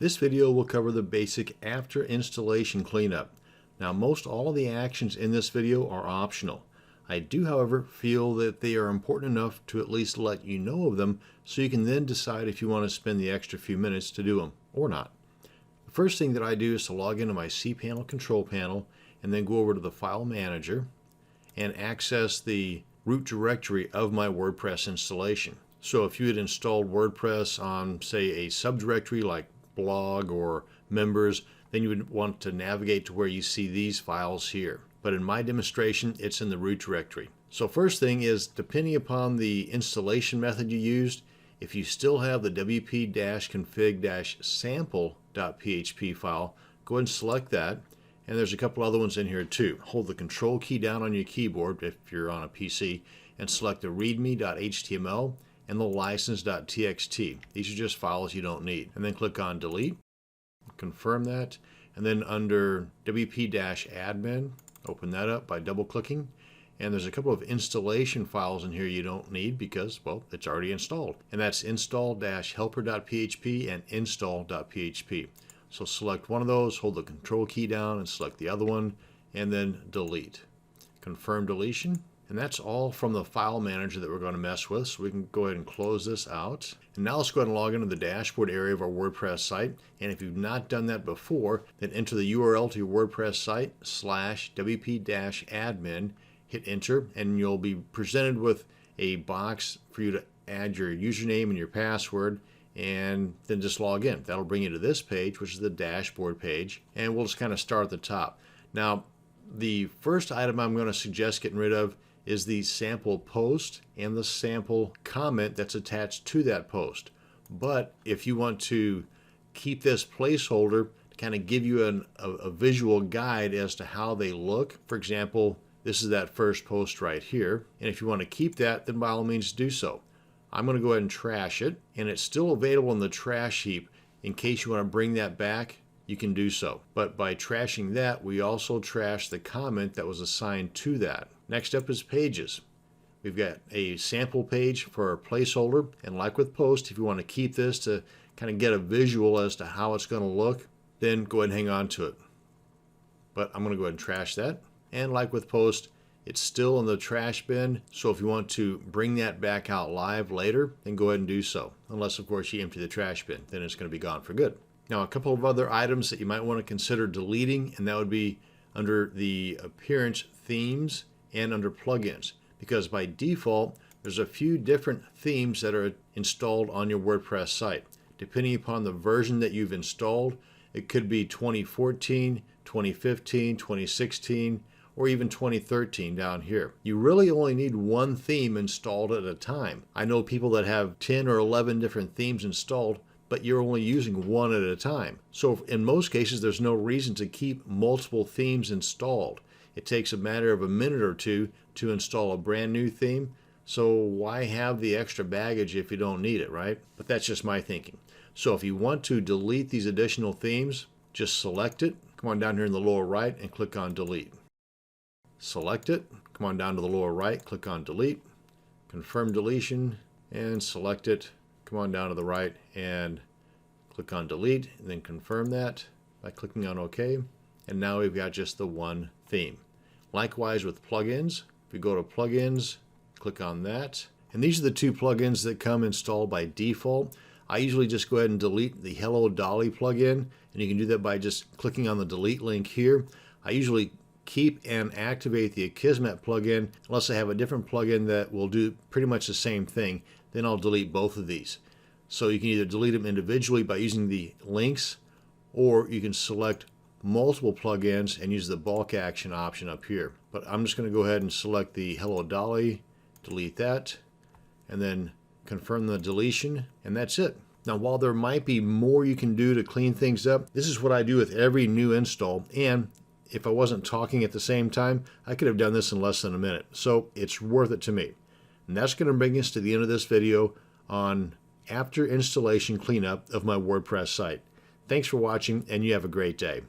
This video will cover the basic after installation cleanup. Now, most all of the actions in this video are optional. I do, however, feel that they are important enough to at least let you know of them so you can then decide if you want to spend the extra few minutes to do them or not. The first thing that I do is to log into my cPanel control panel and then go over to the File Manager and access the root directory of my WordPress installation. So if you had installed WordPress on, say, a subdirectory like blog or members, then you would want to navigate to where you see these files here. But in my demonstration, it's in the root directory. So first thing is, depending upon the installation method you used, if you still have the wp-config-sample.php file, go ahead and select that. And there's a couple other ones in here too. Hold the control key down on your keyboard if you're on a PC and select the readme.html and the license.txt. These are just files you don't need. And then click on delete, confirm that, and then under wp-admin, open that up by double clicking. And there's a couple of installation files in here you don't need because, well, it's already installed. And that's install-helper.php and install.php. So select one of those, hold the control key down and select the other one, and then delete. Confirm deletion. And that's all from the file manager that we're going to mess with. So we can go ahead and close this out. And now let's go ahead and log into the dashboard area of our WordPress site. And if you've not done that before, then enter the URL to your WordPress site /wp-admin, hit enter, and you'll be presented with a box for you to add your username and your password, and then just log in. That'll bring you to this page, which is the dashboard page, and we'll just kind of start at the top. Now, the first item I'm going to suggest getting rid of is the sample post and the sample comment that's attached to that post. But if you want to keep this placeholder to kind of give you a visual guide as to how they look, for example, this is that first post right here, and if you want to keep that, then by all means do so. I'm going to go ahead and trash it, and it's still available in the trash heap. In case you want to bring that back, you can do so. But by trashing that, we also trash the comment that was assigned to that. Next up is pages. We've got a sample page for our placeholder, and like with post, if you want to keep this to kind of get a visual as to how it's going to look, then go ahead and hang on to it. But I'm going to go ahead and trash that. And like with post, it's still in the trash bin, so if you want to bring that back out live later, then go ahead and do so. Unless, of course, you empty the trash bin, then it's going to be gone for good. Now, a couple of other items that you might want to consider deleting, and that would be under the appearance themes and under plugins, because by default, there's a few different themes that are installed on your WordPress site. Depending upon the version that you've installed, it could be 2014, 2015, 2016, or even 2013 down here. You really only need one theme installed at a time. I know people that have 10 or 11 different themes installed, but you're only using one at a time. So in most cases, there's no reason to keep multiple themes installed. It takes a matter of a minute or two to install a brand new theme. So why have the extra baggage if you don't need it, right? But that's just my thinking. So if you want to delete these additional themes, just select it. Come on down here in the lower right and click on delete. Select it, come on down to the lower right, click on delete, confirm deletion, and select it, come on down to the right and click on delete, and then confirm that by clicking on OK, and now we've got just the one theme. Likewise with plugins, if we go to plugins, click on that, and these are the two plugins that come installed by default. I usually just go ahead and delete the Hello Dolly plugin, and you can do that by just clicking on the delete link here. I usually keep and activate the Akismet plugin unless I have a different plugin that will do pretty much the same thing. Then I'll delete both of these. So you can either delete them individually by using the links, or you can select multiple plugins and use the bulk action option up here. But I'm just going to go ahead and select the Hello Dolly, delete that, and then confirm the deletion, and that's it. Now, while there might be more you can do to clean things up, this is what I do with every new install, and if I wasn't talking at the same time, I could have done this in less than a minute. So it's worth it to me. And that's going to bring us to the end of this video on after installation cleanup of my WordPress site. Thanks for watching, and you have a great day.